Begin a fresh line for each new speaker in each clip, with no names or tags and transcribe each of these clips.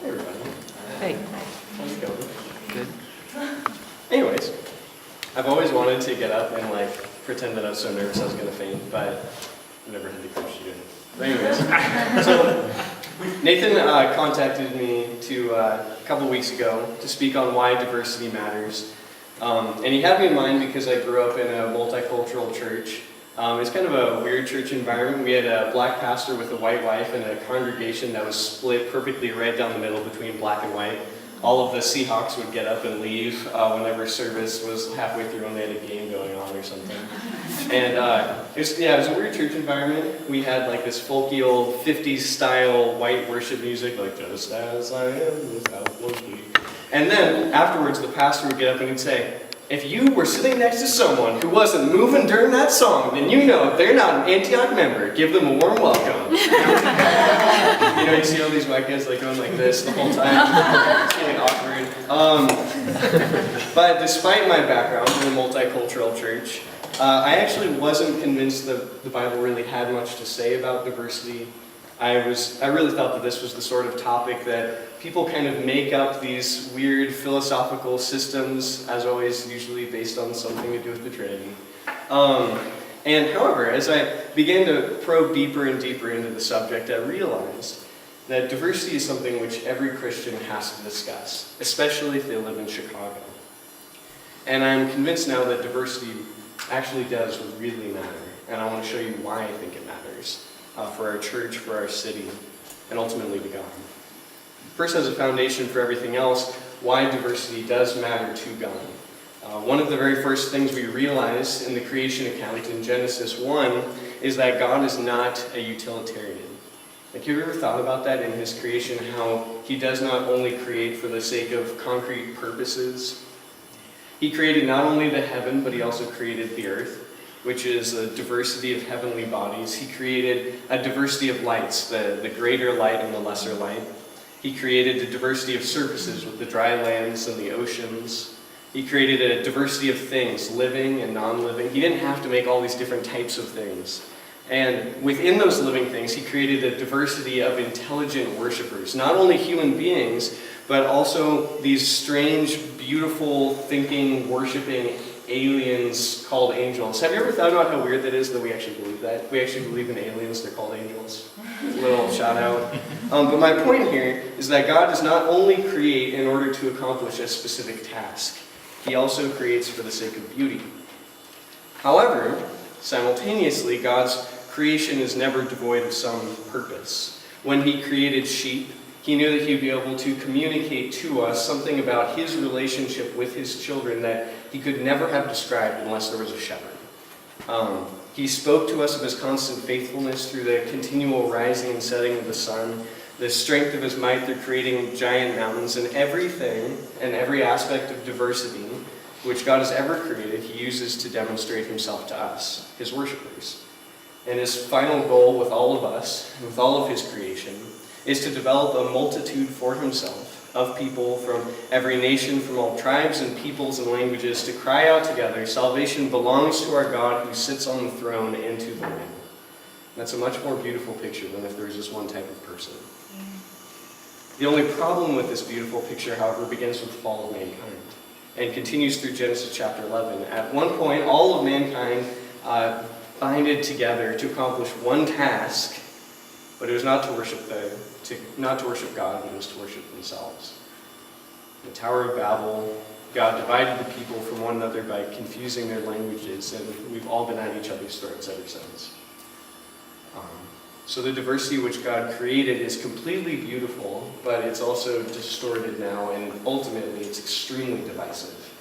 Hey everybody.
Hey.
How's it going?
Good.
Anyways, I've always wanted to get up and pretend that I was so nervous I was going to faint, but I never had the courage to do it. But anyways, so Nathan contacted me a couple weeks ago to speak on why diversity matters. And he had me in mind because I grew up in a multicultural church. It's kind of a weird church environment. We had a black pastor with a white wife and a congregation that was split perfectly right down the middle between black and white. All of the Seahawks would get up and leave whenever service was halfway through and they had a game going on or something. And it was a weird church environment. We had this folky old 50s style white worship music, like just as I am without looking. And then afterwards the pastor would get up and he'd say, if you were sitting next to someone who wasn't moving during that song, then you know they're not an Antioch member. Give them a warm welcome. You see all these white guys going like this the whole time. It's getting awkward. But despite my background in a multicultural church, I actually wasn't convinced that the Bible really had much to say about diversity. I really thought that this was the sort of topic that people kind of make up these weird philosophical systems, as always, usually based on something to do with the Trinity. And however, as I began to probe deeper and deeper into the subject, I realized that diversity is something which every Christian has to discuss, especially if they live in Chicago. And I'm convinced now that diversity actually does really matter, and I want to show you why I think it matters. For our church, for our city, and ultimately to God. First, as a foundation for everything else, why diversity does matter to God. One of the very first things we realize in the creation account in Genesis 1 is that God is not a utilitarian. Have you ever thought about that in His creation, how He does not only create for the sake of concrete purposes? He created not only the heaven, but He also created the earth, which is a diversity of heavenly bodies. He created a diversity of lights, the greater light and the lesser light. He created a diversity of surfaces with the dry lands and the oceans. He created a diversity of things, living and non-living. He didn't have to make all these different types of things. And within those living things, He created a diversity of intelligent worshipers, not only human beings, but also these strange, beautiful, thinking, worshiping aliens called angels. Have you ever thought about how weird that is that we actually believe that? We actually believe in aliens, they're called angels. Little shout out. But my point here is that God does not only create in order to accomplish a specific task, He also creates for the sake of beauty. However, simultaneously, God's creation is never devoid of some purpose. When He created sheep, He knew that He would be able to communicate to us something about His relationship with His children that He could never have described unless there was a shepherd. He spoke to us of His constant faithfulness through the continual rising and setting of the sun, the strength of His might through creating giant mountains, and everything and every aspect of diversity which God has ever created, He uses to demonstrate Himself to us, His worshipers. And His final goal with all of us, and with all of His creation, is to develop a multitude for Himself of people from every nation, from all tribes and peoples and languages, to cry out together, salvation belongs to our God who sits on the throne and to the Lamb. That's a much more beautiful picture than if there was just one type of person. The only problem with this beautiful picture, however, begins with the fall of mankind and continues through Genesis chapter 11. At one point, all of mankind binded together to accomplish one task, but it was not to worship God, but it was to worship themselves. In the Tower of Babel, God divided the people from one another by confusing their languages, and we've all been at each other's throats ever since. So the diversity which God created is completely beautiful, but it's also distorted now, and ultimately it's extremely divisive.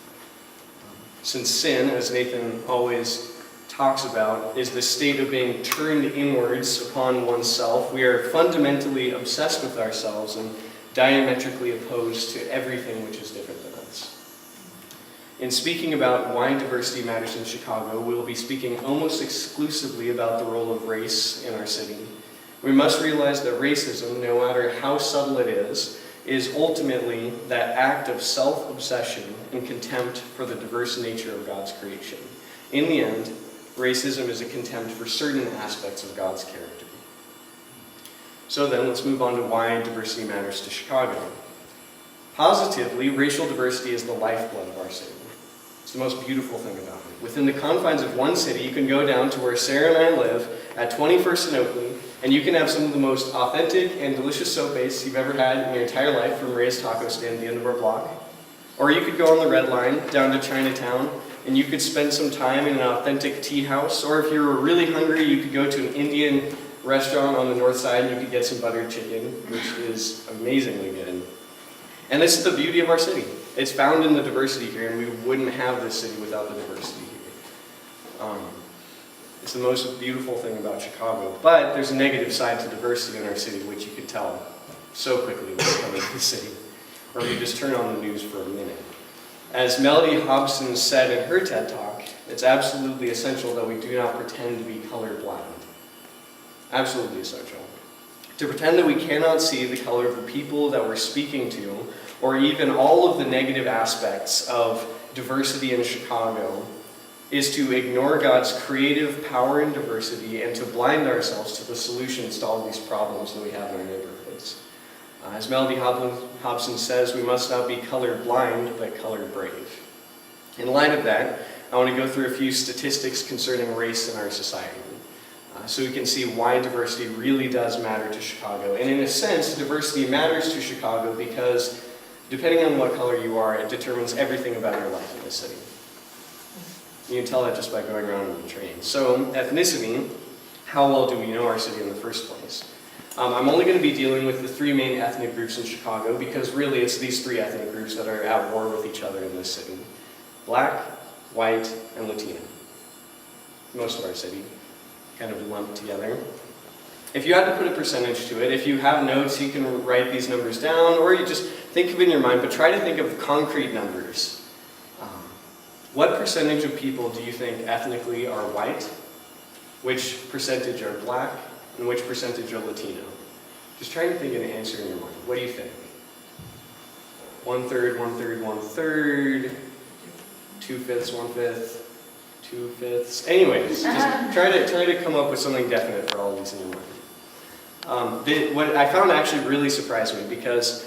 Since sin, as Nathan always talks about, is the state of being turned inwards upon oneself, we are fundamentally obsessed with ourselves and diametrically opposed to everything which is different than us. In speaking about why diversity matters in Chicago, we'll be speaking almost exclusively about the role of race in our city. We must realize that racism, no matter how subtle it is ultimately that act of self-obsession and contempt for the diverse nature of God's creation. In the end, racism is a contempt for certain aspects of God's character. So then let's move on to why diversity matters to Chicago. Positively, racial diversity is the lifeblood of our city. It's the most beautiful thing about it. Within the confines of one city, you can go down to where Sarah and I live at 21st and Oakley, and you can have some of the most authentic and delicious soap base you've ever had in your entire life from Ray's Taco Stand at the end of our block. Or you could go on the Red Line down to Chinatown, and you could spend some time in an authentic tea house. Or if you were really hungry, you could go to an Indian restaurant on the north side and you could get some buttered chicken, which is amazingly good. And this is the beauty of our city. It's found in the diversity here, and we wouldn't have this city without the diversity here. It's the most beautiful thing about Chicago. But there's a negative side to diversity in our city, which you could tell so quickly when you come into the city, or if you just turn on the news for a minute. As Melody Hobson said in her TED Talk, it's absolutely essential that we do not pretend to be colorblind. Absolutely essential. To pretend that we cannot see the color of the people that we're speaking to, or even all of the negative aspects of diversity in Chicago, is to ignore God's creative power and diversity and to blind ourselves to the solutions to all these problems that we have in our neighborhoods. As Melody Hobson says, we must not be colorblind, but color brave. In light of that, I want to go through a few statistics concerning race in our society, so we can see why diversity really does matter to Chicago. And in a sense, diversity matters to Chicago because depending on what color you are, it determines everything about your life in the city. You can tell that just by going around on the train. So ethnicity, how well do we know our city in the first place? I'm only going to be dealing with the three main ethnic groups in Chicago because really it's these three ethnic groups that are at war with each other in this city. Black, white, and Latino. Most of our city kind of lumped together. If you had to put a percentage to it, if you have notes, you can write these numbers down, or you just think of it in your mind, but try to think of concrete numbers. What percentage of people do you think ethnically are white? Which percentage are black? And which percentage are Latino? Just try to think of an answer in your mind. What do you think? 1/3, 1/3, 1/3, 2/5, 1/5, 2/5. Anyways, just try to come up with something definite for all of these in your mind. What I found actually really surprised me because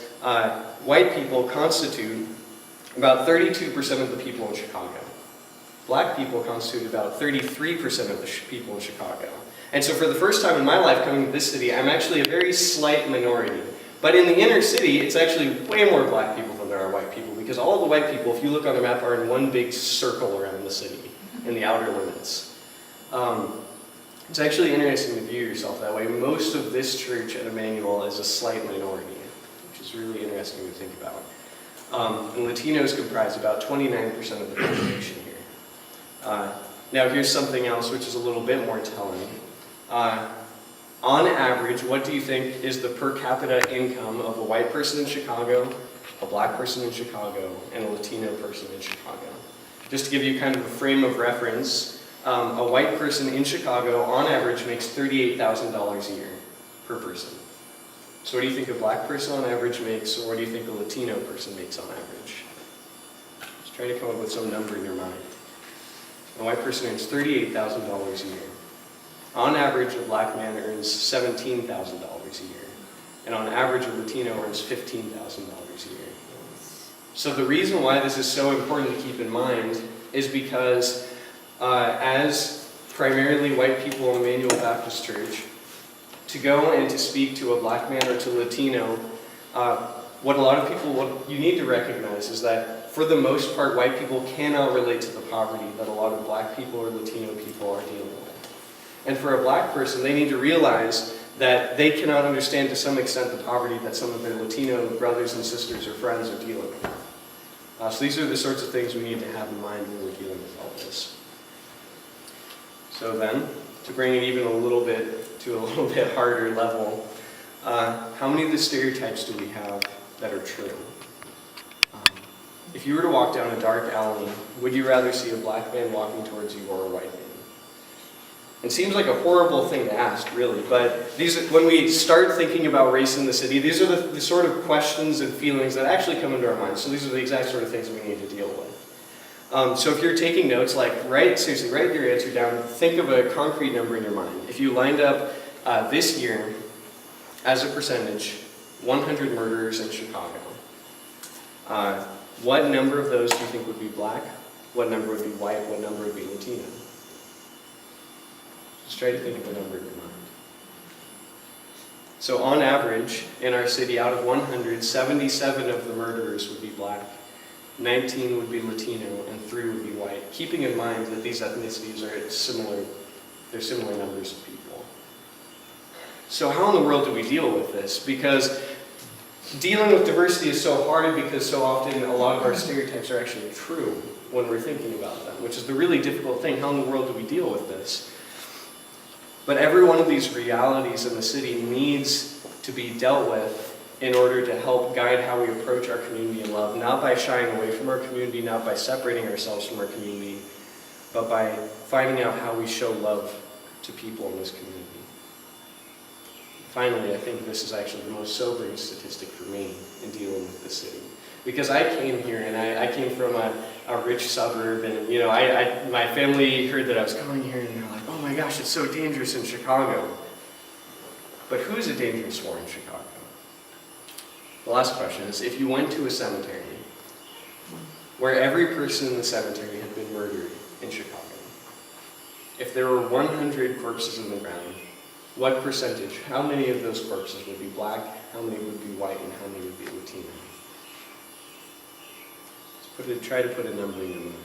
white people constitute about 32% of the people in Chicago. Black people constitute about 33% of the people in Chicago. And so for the first time in my life coming to this city, I'm actually a very slight minority. But in the inner city, it's actually way more black people than there are white people, because all of the white people, if you look on a map, are in one big circle around the city, in the outer limits. It's actually interesting to view yourself that way. Most of this church at Emmanuel is a slight minority, which is really interesting to think about. And Latinos comprise about 29% of the population here. Now here's something else which is a little bit more telling. On average, what do you think is the per capita income of a white person in Chicago, a black person in Chicago, and a Latino person in Chicago? Just to give you kind of a frame of reference, a white person in Chicago on average makes $38,000 a year per person. So what do you think a black person on average makes, or what do you think a Latino person makes on average? Just try to come up with some number in your mind. A white person earns $38,000 a year. On average, a black man earns $17,000 a year. And on average, a Latino earns $15,000 a year. So the reason why this is so important to keep in mind is because as primarily white people in Emmanuel Baptist Church, to go and to speak to a black man or to Latino, what you need to recognize is that for the most part, white people cannot relate to the poverty that a lot of black people or Latino people are dealing with. And for a black person, they need to realize that they cannot understand to some extent the poverty that some of their Latino brothers and sisters or friends are dealing with. So these are the sorts of things we need to have in mind when we're dealing with all this. So then, to bring it even a little bit harder level, how many of the stereotypes do we have that are true? If you were to walk down a dark alley, would you rather see a black man walking towards you or a white man? It seems like a horrible thing to ask, really, but when we start thinking about race in the city, these are the sort of questions and feelings that actually come into our minds. So these are the exact sort of things we need to deal with. So if you're taking notes, seriously, write your answer down. Think of a concrete number in your mind. If you lined up this year, as a percentage, 100 murderers in Chicago. What number of those do you think would be black? What number would be white? What number would be Latino? Just try to think of a number in your mind. So on average, in our city, out of 100, 77 of the murderers would be black, 19 would be Latino, and 3 would be white, keeping in mind that these ethnicities are similar numbers of people. So how in the world do we deal with this? Because dealing with diversity is so hard because so often a lot of our stereotypes are actually true when we're thinking about them, which is the really difficult thing. How in the world do we deal with this? But every one of these realities in the city needs to be dealt with in order to help guide how we approach our community in love, not by shying away from our community, not by separating ourselves from our community, but by finding out how we show love to people in this community. Finally, I think this is actually the most sobering statistic for me in dealing with the city. Because I came here, and I came from a rich suburb, and my family heard that I was coming here, and they're like, oh my gosh, it's so dangerous in Chicago. But who is it dangerous for in Chicago? The last question is, if you went to a cemetery where every person in the cemetery had been murdered in Chicago, if there were 100 corpses in the ground, what percentage, how many of those corpses would be black, how many would be white, and how many would be Latino? Try to put a number in your mind.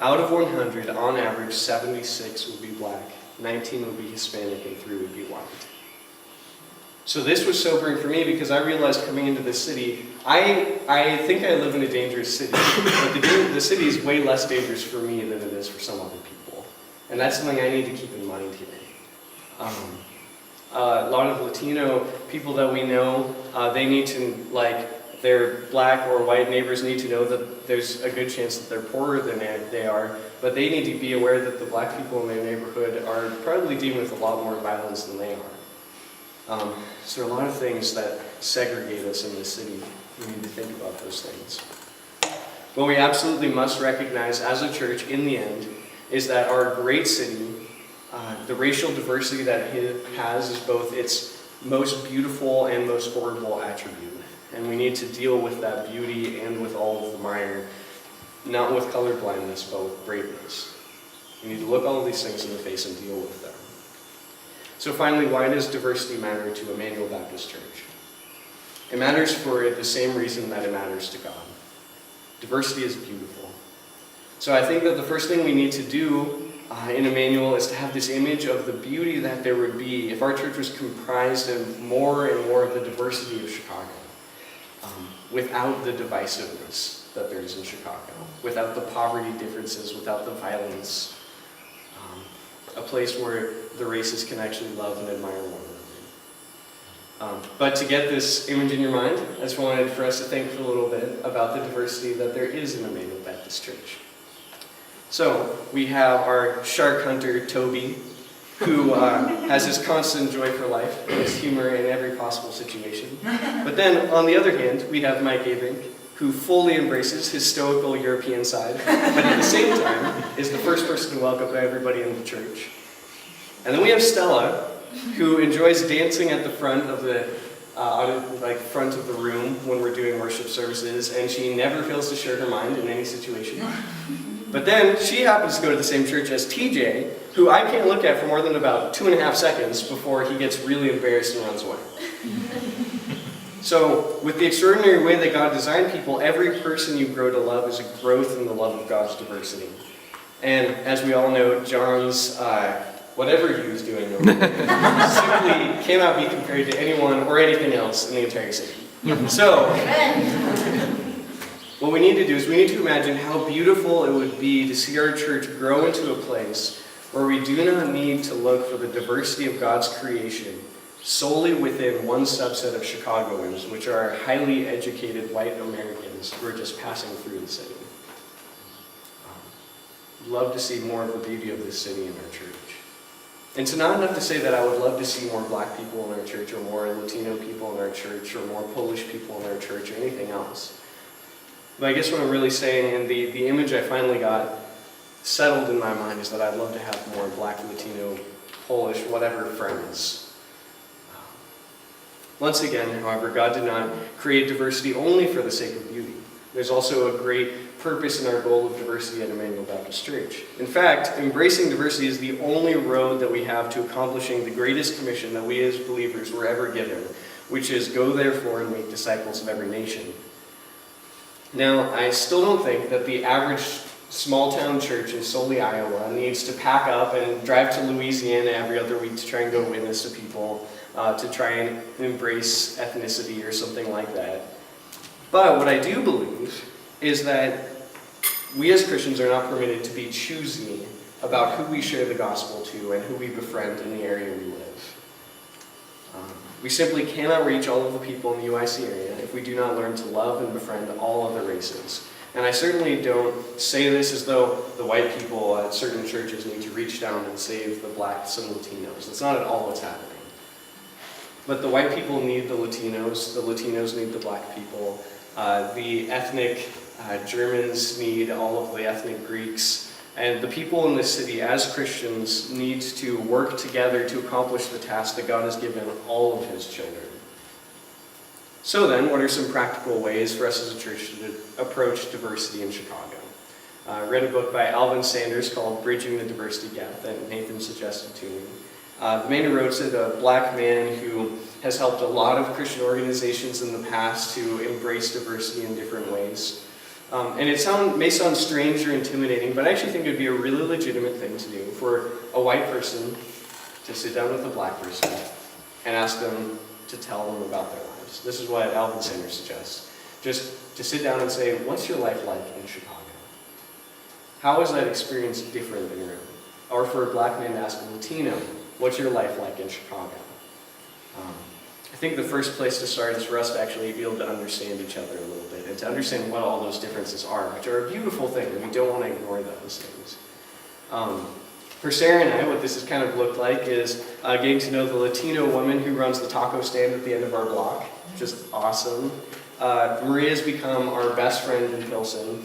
Out of 100, on average, 76 would be black, 19 would be Hispanic, and 3 would be white. So this was sobering for me because I realized coming into this city, I think I live in a dangerous city, but the city is way less dangerous for me than it is for some other people. And that's something I need to keep in mind here. A lot of Latino people that we know, they need to, their black or white neighbors need to know that there's a good chance that they're poorer than they are, but they need to be aware that the black people in their neighborhood are probably dealing with a lot more violence than they are. So there are a lot of things that segregate us in this city. We need to think about those things. What we absolutely must recognize as a church in the end is that our great city, the racial diversity that it has is both its most beautiful and most horrible attribute. And we need to deal with that beauty and with all of the mire, not with colorblindness, but with braveness. We need to look all of these things in the face and deal with them. So finally, why does diversity matter to Emmanuel Baptist Church? It matters for the same reason that it matters to God. Diversity is beautiful. So I think that the first thing we need to do in Emmanuel is to have this image of the beauty that there would be if our church was comprised of more and more of the diversity of Chicago. Without the divisiveness that there is in Chicago, without the poverty differences, without the violence, a place where the races can actually love and admire one another. But to get this image in your mind, I just wanted for us to think for a little bit about the diversity that there is in Emmanuel Baptist Church. So we have our shark hunter, Toby, who has his constant joy for life, his humor in every possible situation. But then, on the other hand, we have Mike Abink, who fully embraces his stoical European side, but at the same time is the first person to welcome everybody in the church. And then we have Stella, who enjoys dancing at the front of the front of the room when we're doing worship services, and she never fails to share her mind in any situation. But then she happens to go to the same church as TJ, who I can't look at for more than about 2.5 seconds before he gets really embarrassed and runs away. So, with the extraordinary way that God designed people, every person you grow to love is a growth in the love of God's diversity. And as we all know, John's, whatever he was doing over there, simply cannot be compared to anyone or anything else in the entire city. So, what we need to do is we need to imagine how beautiful it would be to see our church grow into a place where we do not need to look for the diversity of God's creation solely within one subset of Chicagoans, which are highly educated white Americans who are just passing through the city. I'd love to see more of the beauty of this city in our church. And it's not enough to say that I would love to see more black people in our church, or more Latino people in our church, or more Polish people in our church, or anything else. But I guess what I'm really saying, and the image I finally got settled in my mind, is that I'd love to have more black, Latino, Polish, whatever friends Once again, however, God did not create diversity only for the sake of beauty. There's also a great purpose in our goal of diversity at Emmanuel Baptist Church. In fact, embracing diversity is the only road that we have to accomplishing the greatest commission that we as believers were ever given, which is go therefore and make disciples of every nation. Now, I still don't think that the average small-town church in Sully, Iowa needs to pack up and drive to Louisiana every other week to try and go witness to people, to try and embrace ethnicity or something like that. But what I do believe is that we as Christians are not permitted to be choosy about who we share the gospel to and who we befriend in the area we live. We simply cannot reach all of the people in the UIC area if we do not learn to love and befriend all other races. And I certainly don't say this as though the white people at certain churches need to reach down and save the blacks and Latinos. That's not at all what's happening. But the white people need the Latinos need the black people, the ethnic Germans need all of the ethnic Greeks, and the people in this city as Christians need to work together to accomplish the task that God has given all of his children. So then, what are some practical ways for us as a church to approach diversity in Chicago? I read a book by Alvin Sanders called Bridging the Diversity Gap that Nathan suggested to me. The man who wrote it, a black man who has helped a lot of Christian organizations in the past to embrace diversity in different ways. And it may sound strange or intimidating, but I actually think it would be a really legitimate thing to do for a white person to sit down with a black person and ask them to tell them about their lives. This is what Alvin Sanders suggests. Just to sit down and say, what's your life like in Chicago? How is that experience different than your own? Or for a black man to ask a Latino, what's your life like in Chicago? I think the first place to start is for us to actually be able to understand each other a little bit and to understand what all those differences are, which are a beautiful thing, and we don't want to ignore those things. For Sarah and I, what this has kind of looked like is getting to know the Latino woman who runs the taco stand at the end of our block, which is awesome. Maria's become our best friend in Pilsen,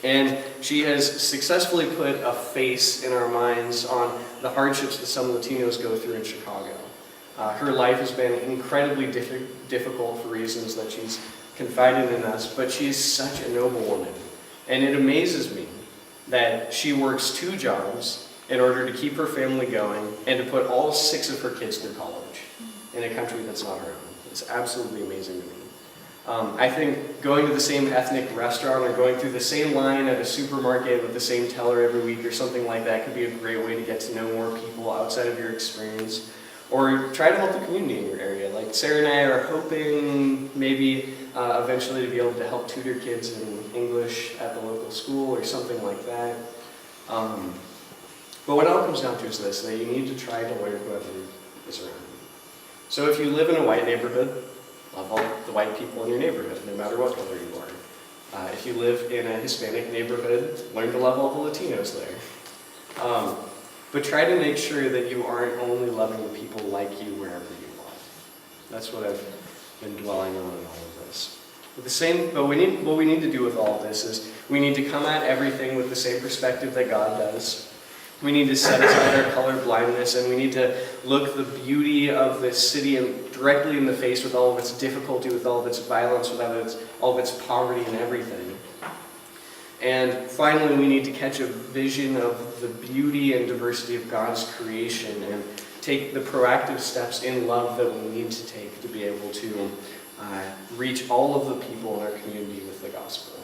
and she has successfully put a face in our minds on the hardships that some Latinos go through in Chicago. Her life has been incredibly difficult for reasons that she's confided in us, but she's such a noble woman. And it amazes me that she works 2 jobs in order to keep her family going and to put all 6 of her kids through college in a country that's not her own. It's absolutely amazing to me. I think going to the same ethnic restaurant or going through the same line at a supermarket with the same teller every week or something like that could be a great way to get to know more people outside of your experience. Or try to help the community in your area. Like Sarah and I are hoping maybe eventually to be able to help tutor kids in English at the local school or something like that. But what it all comes down to is this, that you need to try to learn whoever is around you. So if you live in a white neighborhood, love all the white people in your neighborhood, no matter what color you are. If you live in a Hispanic neighborhood, learn to love all the Latinos there. But try to make sure that you aren't only loving the people like you wherever you are. That's what I've been dwelling on in all of this. But what we need to do with all of this is we need to come at everything with the same perspective that God does. We need to set aside our color blindness, and we need to look the beauty of this city directly in the face with all of its difficulty, with all of its violence, with all of its poverty and everything. And finally, we need to catch a vision of the beauty and diversity of God's creation and take the proactive steps in love that we need to take to be able to reach all of the people in our community with the gospel.